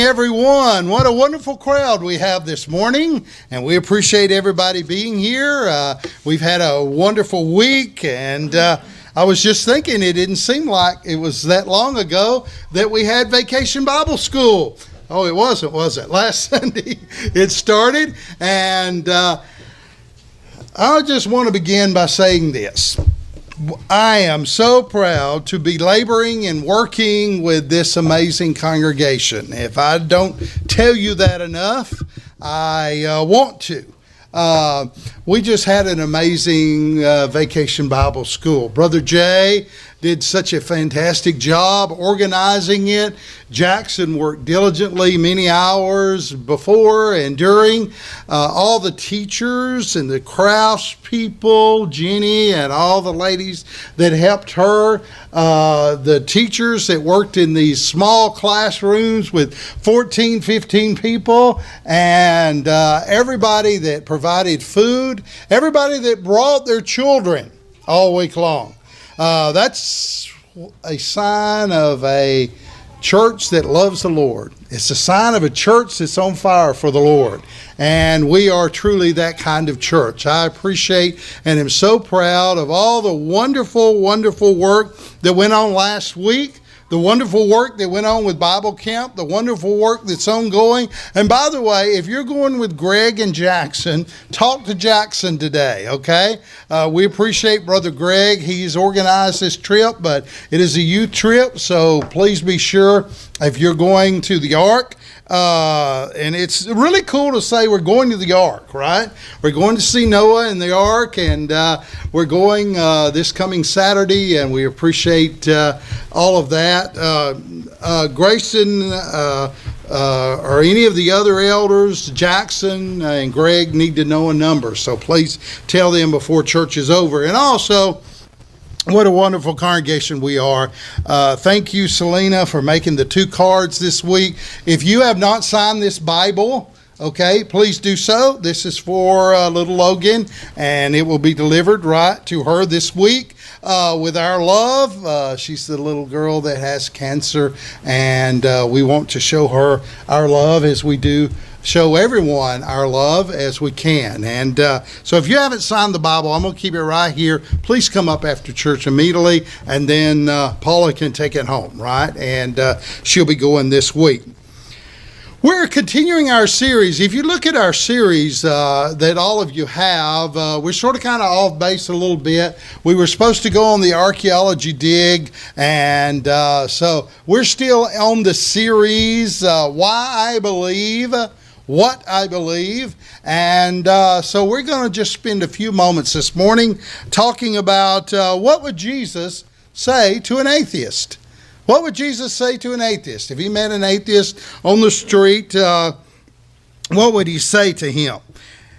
everyone. What a wonderful crowd we have this morning, and we appreciate everybody being here. We've had a wonderful week, and I was just thinking it didn't seem like it was that long ago that we had Vacation Bible School. Oh, it wasn't, was it? Last Sunday it started, and I just want to begin by saying this. I am so proud to be laboring and working with this amazing congregation. If I don't tell you that enough, I want to. We just had an amazing Vacation Bible School. Brother Jay did such a fantastic job organizing it. Jackson worked diligently many hours before and during. All the teachers and the crafts people, Jenny and all the ladies that helped her, the teachers that worked in these small classrooms with 14, 15 people, and everybody that provided food, everybody that brought their children all week long. That's a sign of a church that loves the Lord. It's a sign of a church that's on fire for the Lord. And we are truly that kind of church. I appreciate and am so proud of all the wonderful, wonderful work that went on last week. The wonderful work that went on with Bible Camp, the wonderful work that's ongoing. And by the way, if you're going with Greg and Jackson, talk to Jackson today, okay? We appreciate Brother Greg. He's organized this trip, but it is a youth trip, so please be sure if you're going to the Ark. And it's really cool to say we're going to the Ark, right? We're going to see Noah in the Ark, and we're going this coming Saturday, and we appreciate all of that. Grayson or any of the other elders, Jackson and Greg, need to know a number, so please tell them before church is over. And also, what a wonderful congregation we are. Thank you, Selena, for making the 2 cards this week. If you have not signed this Bible, okay, please do so. This is for little Logan, and it will be delivered right to her this week with our love. She's the little girl that has cancer, and we want to show her our love as we do show everyone our love as we can. And so if you haven't signed the Bible, I'm going to keep it right here. Please come up after church immediately, and then Paula can take it home, right? And she'll be going this week. We're continuing our series. If you look at our series that all of you have, we're sort of kind of off base a little bit. We were supposed to go on the archaeology dig, and so we're still on the series, Why I Believe, What I Believe. And so we're going to just spend a few moments this morning talking about what would Jesus say to an atheist? What would Jesus say to an atheist? If he met an atheist on the street, what would he say to him?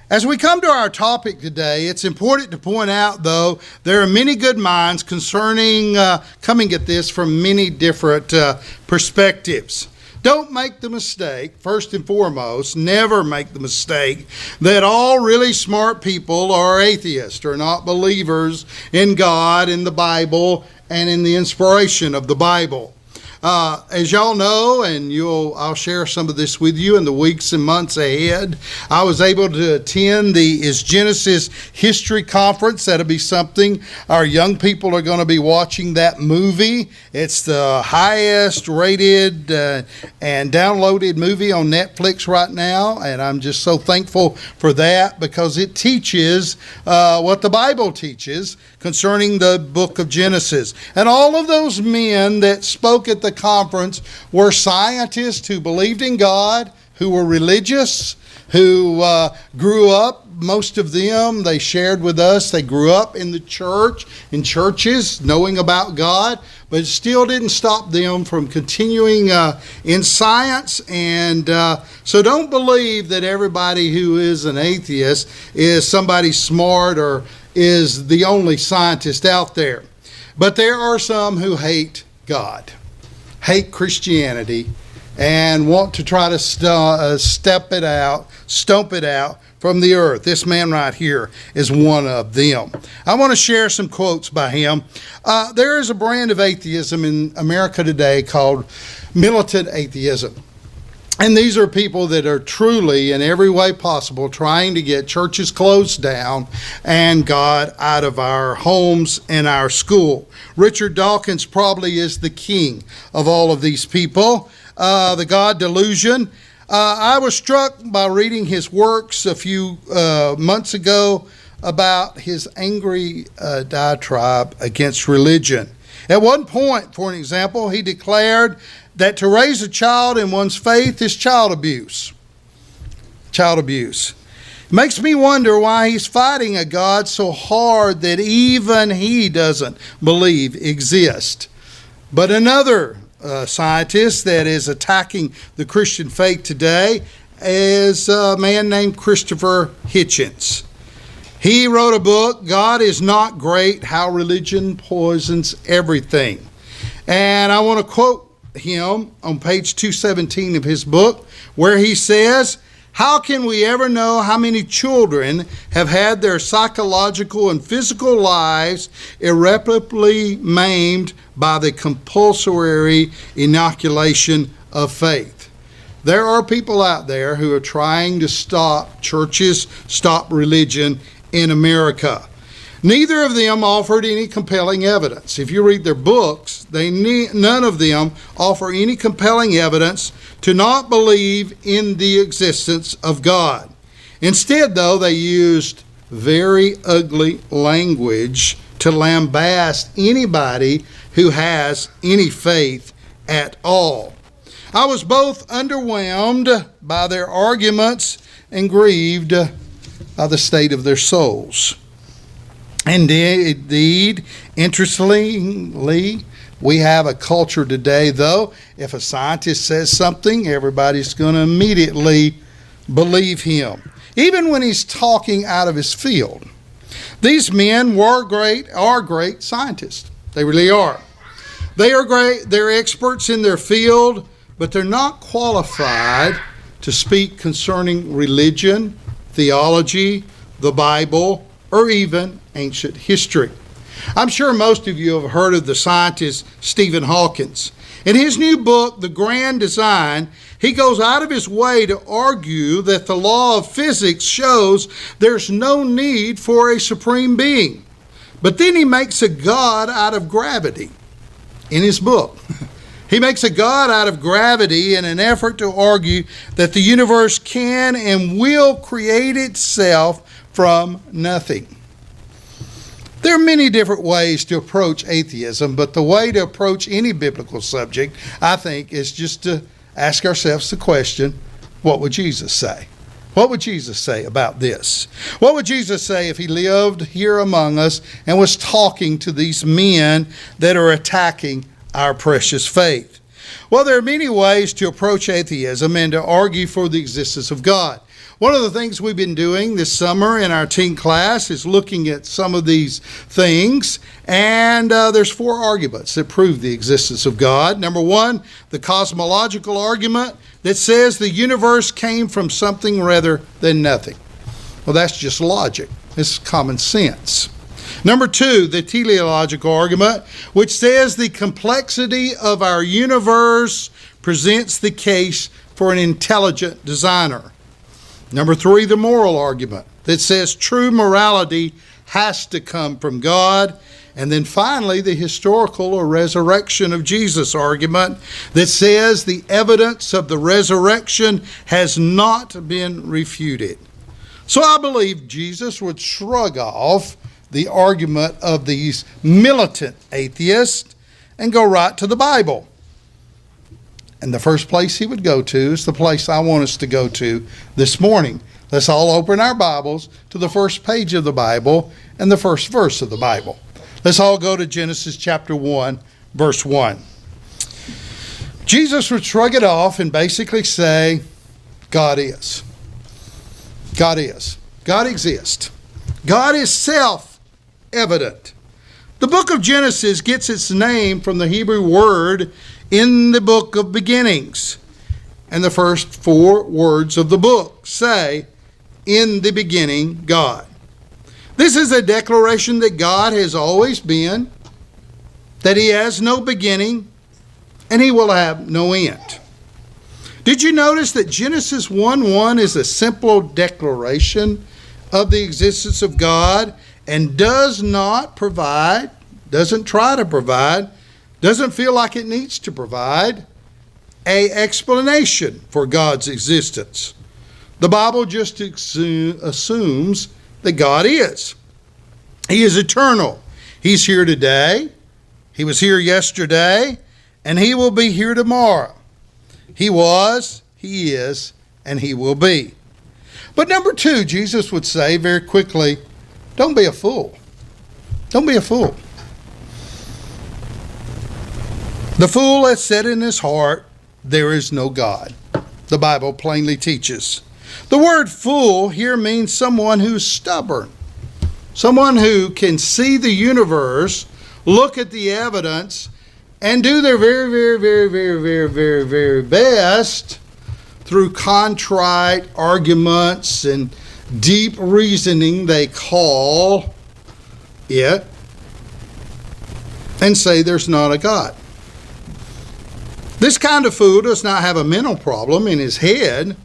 As we come to our topic today, it's important to point out, though, there are many good minds concerning coming at this from many different perspectives. Don't make the mistake, first and foremost, never make the mistake that all really smart people are atheists or not believers in God, in the Bible, and in the inspiration of the Bible. As y'all know, and I'll share some of this with you in the weeks and months ahead, I was able to attend the Is Genesis History Conference. That'll be something our young people are going to be watching that movie. It's the highest rated and downloaded movie on Netflix right now, and I'm just so thankful for that because it teaches what the Bible teaches concerning the book of Genesis. And all of those men that spoke at the conference were scientists who believed in God, who were religious, who grew up, most of them, they shared with us, they grew up in the church, in churches, knowing about God, but it still didn't stop them from continuing in science. And so don't believe that everybody who is an atheist is somebody smart or is the only scientist out there. But there are some who hate God, hate Christianity, and want to try to stomp it out from the earth. This man right here is one of them. I want to share some quotes by him. There is a brand of atheism in America today called militant atheism. And these are people that are truly, in every way possible, trying to get churches closed down and God out of our homes and our school. Richard Dawkins probably is the king of all of these people. The God delusion. I was struck by reading his works a few months ago about his angry diatribe against religion. At one point, for an example, he declared that to raise a child in one's faith is child abuse. Child abuse. It makes me wonder why he's fighting a God so hard that even he doesn't believe exists. But another scientist that is attacking the Christian faith today is a man named Christopher Hitchens. He wrote a book, God is Not Great, How Religion Poisons Everything. And I want to quote him on page 217 of his book, where he says, how can we ever know how many children have had their psychological and physical lives irreparably maimed by the compulsory inoculation of faith? There are people out there who are trying to stop churches, stop religion in America. Neither of them offered any compelling evidence. If you read their books, none of them offer any compelling evidence to not believe in the existence of God. Instead, though, they used very ugly language to lambast anybody who has any faith at all. I was both underwhelmed by their arguments and grieved by the state of their souls. Indeed, interestingly, we have a culture today, though, if a scientist says something, everybody's going to immediately believe him, even when he's talking out of his field. These men are great scientists. They really are. They are great. They're experts in their field, but they're not qualified to speak concerning religion, theology, the Bible, or even ancient history. I'm sure most of you have heard of the scientist Stephen Hawking. In his new book, The Grand Design, he goes out of his way to argue that the law of physics shows there's no need for a supreme being. But then he makes a God out of gravity in his book. He makes a God out of gravity in an effort to argue that the universe can and will create itself from nothing. There are many different ways to approach atheism, but the way to approach any biblical subject, I think, is just to ask ourselves the question, what would Jesus say? What would Jesus say about this? What would Jesus say if he lived here among us and was talking to these men that are attacking our precious faith? Well, there are many ways to approach atheism and to argue for the existence of God. One of the things we've been doing this summer in our teen class is looking at some of these things, and there's 4 arguments that prove the existence of God. Number 1, the cosmological argument that says the universe came from something rather than nothing. Well, that's just logic. It's common sense. Number 2, the teleological argument, which says the complexity of our universe presents the case for an intelligent designer. Number 3, the moral argument that says true morality has to come from God. And then finally, the historical or resurrection of Jesus argument that says the evidence of the resurrection has not been refuted. So I believe Jesus would shrug off the argument of these militant atheists and go right to the Bible. And the first place he would go to is the place I want us to go to this morning. Let's all open our Bibles to the first page of the Bible and the first verse of the Bible. Let's all go to Genesis chapter 1, verse 1. Jesus would shrug it off and basically say, God is. God is. God exists. God is self-evident. The book of Genesis gets its name from the Hebrew word in the book of beginnings. And the first 4 words of the book say, in the beginning, God. This is a declaration that God has always been, that he has no beginning, and he will have no end. Did you notice that Genesis 1:1 is a simple declaration of the existence of God and does not provide, doesn't try to provide, doesn't feel like it needs to provide an explanation for God's existence. The Bible just assumes that God is. He is eternal. He's here today. He was here yesterday, and he will be here tomorrow. He was, he is, and he will be. But number two, Jesus would say very quickly, don't be a fool. Don't be a fool. The fool has said in his heart, there is no God. The Bible plainly teaches. The word fool here means someone who's stubborn. Someone who can see the universe, look at the evidence, and do their very best through contrite arguments and deep reasoning, they call it, and say there's not a God. This kind of fool does not have a mental problem in his head.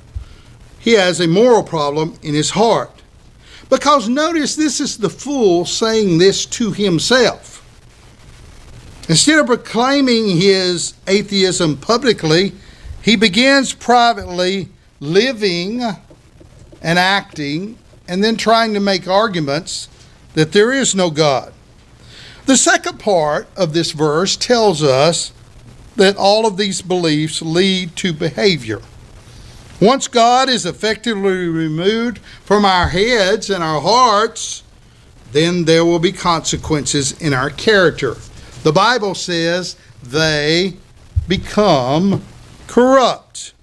He has a moral problem in his heart. Because notice, this is the fool saying this to himself. Instead of proclaiming his atheism publicly, he begins privately living and acting and then trying to make arguments that there is no God. The second part of this verse tells us that all of these beliefs lead to behavior. Once God is effectively removed from our heads and our hearts, then there will be consequences in our character. The Bible says they become corrupt.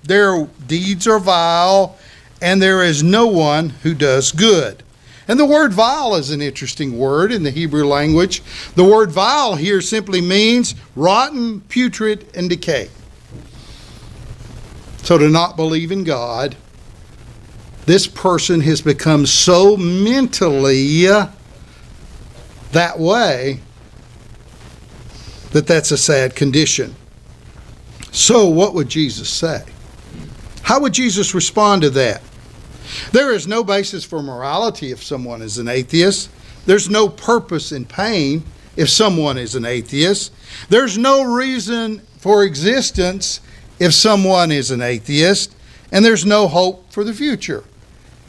Their deeds are vile, and there is no one who does good. And the word vile is an interesting word in the Hebrew language. The word vile here simply means rotten, putrid, and decay. So to not believe in God, this person has become so mentally that way that that's a sad condition. So what would Jesus say? How would Jesus respond to that? There is no basis for morality if someone is an atheist. There's no purpose in pain if someone is an atheist. There's no reason for existence if someone is an atheist. And there's no hope for the future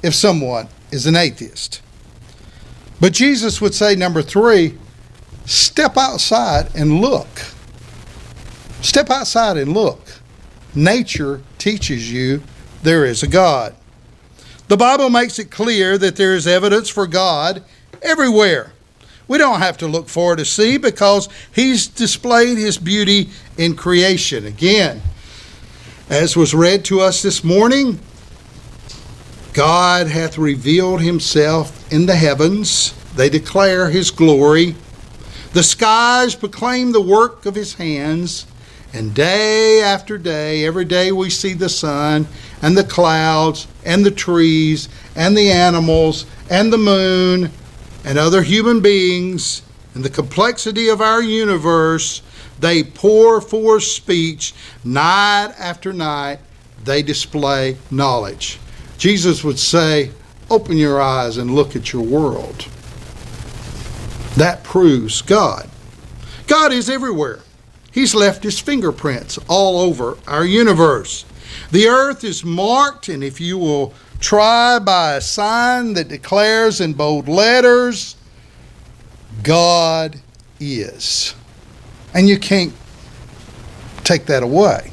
if someone is an atheist. But Jesus would say, number three, step outside and look. Step outside and look. Nature teaches you there is a God. The Bible makes it clear that there is evidence for God everywhere. We don't have to look for to see because He's displayed His beauty in creation. Again, as was read to us this morning, God hath revealed Himself in the heavens. They declare His glory. The skies proclaim the work of His hands. And day after day, every day we see the sun and the clouds and the trees and the animals and the moon and other human beings and the complexity of our universe. They pour forth speech night after night. They display knowledge. Jesus would say, open your eyes and look at your world. That proves God. God is everywhere. He's left His fingerprints all over our universe. The earth is marked, and if you will try by a sign that declares in bold letters, God is. And you can't take that away.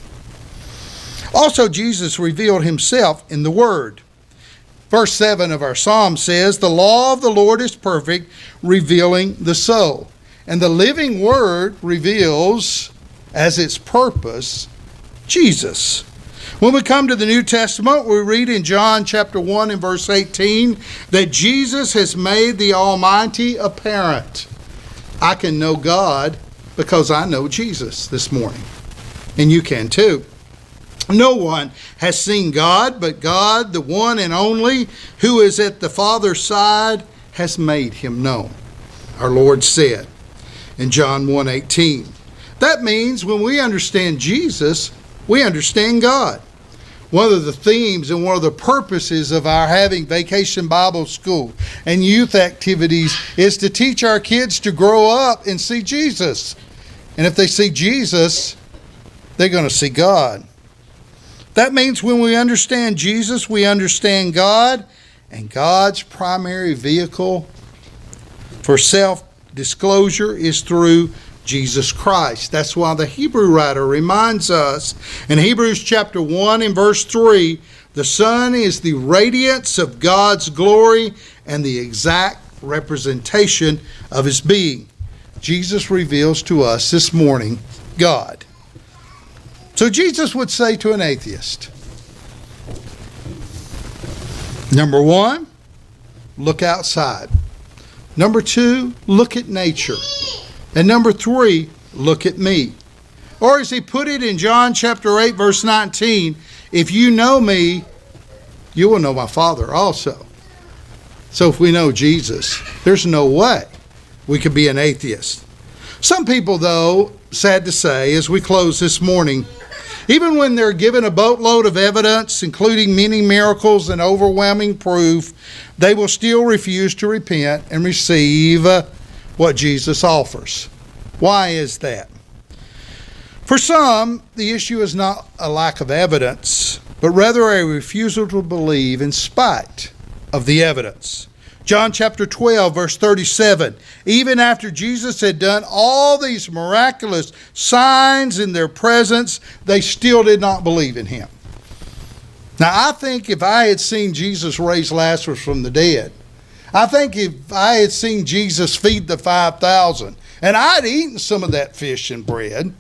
Also, Jesus revealed Himself in the Word. Verse 7 of our psalm says, the law of the Lord is perfect, revealing the soul. And the living Word reveals as its purpose Jesus. When we come to the New Testament, we read in John chapter 1 and verse 18 that Jesus has made the Almighty apparent. I can know God because I know Jesus this morning. And you can too. No one has seen God, but God, the one and only, who is at the Father's side, has made Him known. Our Lord said in John 1:18. That means when we understand Jesus, we understand God. One of the themes and one of the purposes of our having Vacation Bible School and youth activities is to teach our kids to grow up and see Jesus. And if they see Jesus, they're going to see God. That means when we understand Jesus, we understand God, and God's primary vehicle for self-disclosure is through Jesus Christ. That's why the Hebrew writer reminds us in Hebrews chapter 1 and verse 3, the Son is the radiance of God's glory and the exact representation of His being. Jesus reveals to us this morning God. So Jesus would say to an atheist, number one, look outside. Number two, look at nature. And number three, look at me. Or as he put it in John chapter 8, verse 19, if you know me, you will know my Father also. So if we know Jesus, there's no way we could be an atheist. Some people, though, sad to say, as we close this morning, even when they're given a boatload of evidence, including many miracles and overwhelming proof, they will still refuse to repent and receive what Jesus offers. Why is that? For some, the issue is not a lack of evidence, but rather a refusal to believe in spite of the evidence. John chapter 12, verse 37, even after Jesus had done all these miraculous signs in their presence, they still did not believe in Him. Now, I think if I had seen Jesus raise Lazarus from the dead, I think if I had seen Jesus feed the 5,000, and I'd eaten some of that fish and bread,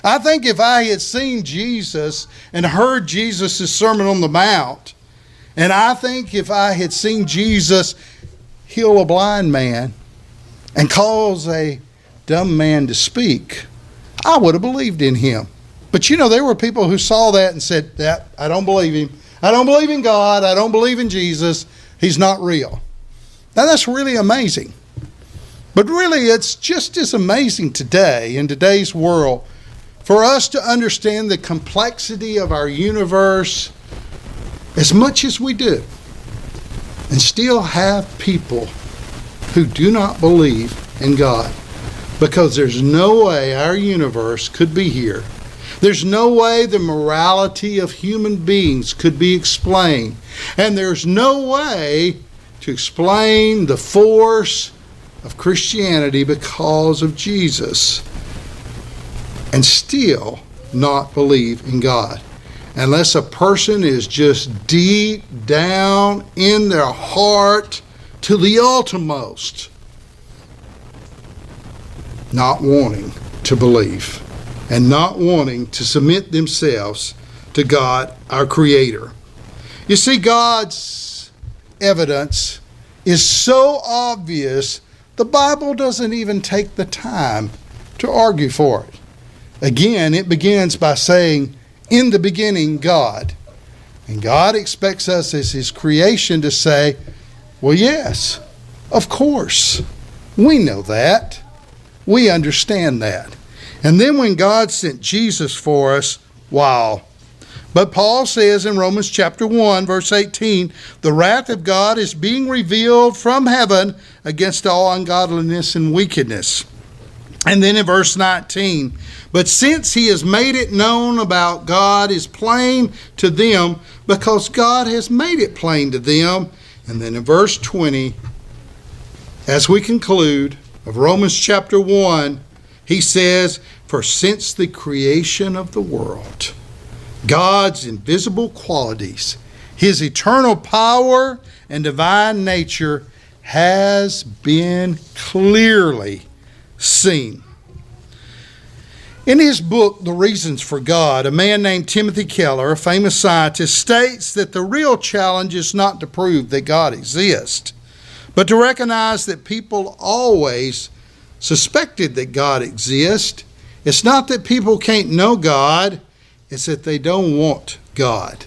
I think if I had seen Jesus and heard Jesus' Sermon on the Mount, and I think if I had seen Jesus heal a blind man and cause a dumb man to speak, I would have believed in Him. But you know, there were people who saw that and said, I don't believe Him. I don't believe in God. I don't believe in Jesus. He's not real. Now that's really amazing. But really, it's just as amazing today, in today's world, for us to understand the complexity of our universe as much as we do, and still have people who do not believe in God, because there's no way our universe could be here. There's no way the morality of human beings could be explained, and there's no way to explain the force of Christianity because of Jesus, and still not believe in God. Unless a person is just deep down in their heart to the uttermost, not wanting to believe and not wanting to submit themselves to God, our Creator. You see, God's evidence is so obvious, the Bible doesn't even take the time to argue for it. Again, it begins by saying, in the beginning, God. And God expects us as His creation to say, well, yes, of course. We know that. We understand that. And then when God sent Jesus for us, wow. But Paul says in Romans chapter 1, verse 18, the wrath of God is being revealed from heaven against all ungodliness and wickedness. And then in verse 19, but since He has made it known about God is plain to them, because God has made it plain to them. And then in verse 20, as we conclude of Romans chapter 1, he says, for since the creation of the world, God's invisible qualities, His eternal power and divine nature has been clearly seen. In his book, The Reasons for God, a man named Timothy Keller, a famous scientist, states that the real challenge is not to prove that God exists, but to recognize that people always suspected that God exists. It's not that people can't know God, it's that they don't want God.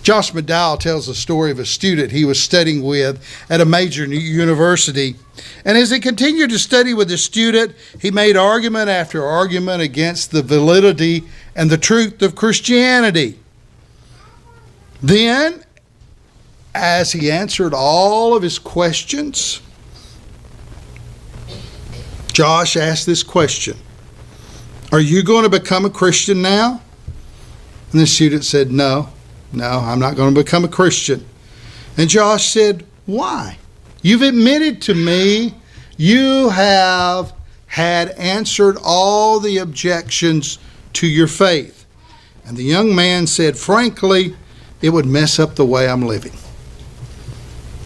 Josh McDowell tells the story of a student he was studying with at a major university. And as he continued to study with the student, he made argument after argument against the validity and the truth of Christianity. Then, as he answered all of his questions, Josh asked this question: "Are you going to become a Christian now?" And the student said, No, I'm not going to become a Christian. And Josh said, "Why? You've admitted to me you have had answered all the objections to your faith." And the young man said, "Frankly, it would mess up the way I'm living."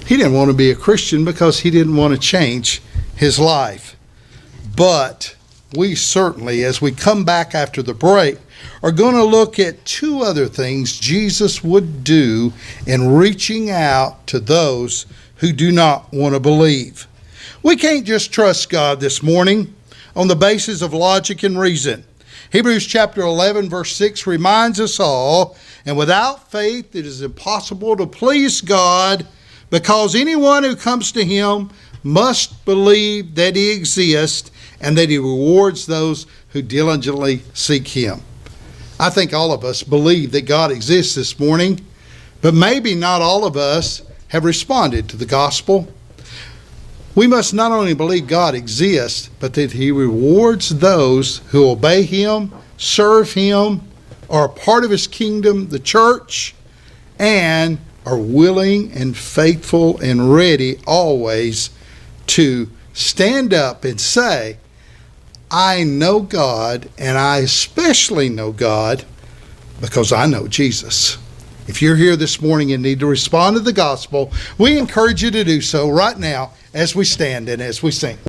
He didn't want to be a Christian because he didn't want to change his life. But we certainly, as we come back after the break, are going to look at two other things Jesus would do in reaching out to those who do not want to believe. We can't just trust God this morning on the basis of logic and reason. Hebrews chapter 11 verse 6 reminds us all, "And without faith it is impossible to please God, because anyone who comes to him must believe that he exists and that he rewards those who diligently seek him." I think all of us believe that God exists this morning, but maybe not all of us have responded to the gospel. We must not only believe God exists, but that he rewards those who obey him, serve him, are a part of his kingdom, the church, and are willing and faithful and ready always to stand up and say, "I know God, and I especially know God because I know Jesus." If you're here this morning and need to respond to the gospel, we encourage you to do so right now as we stand and as we sing.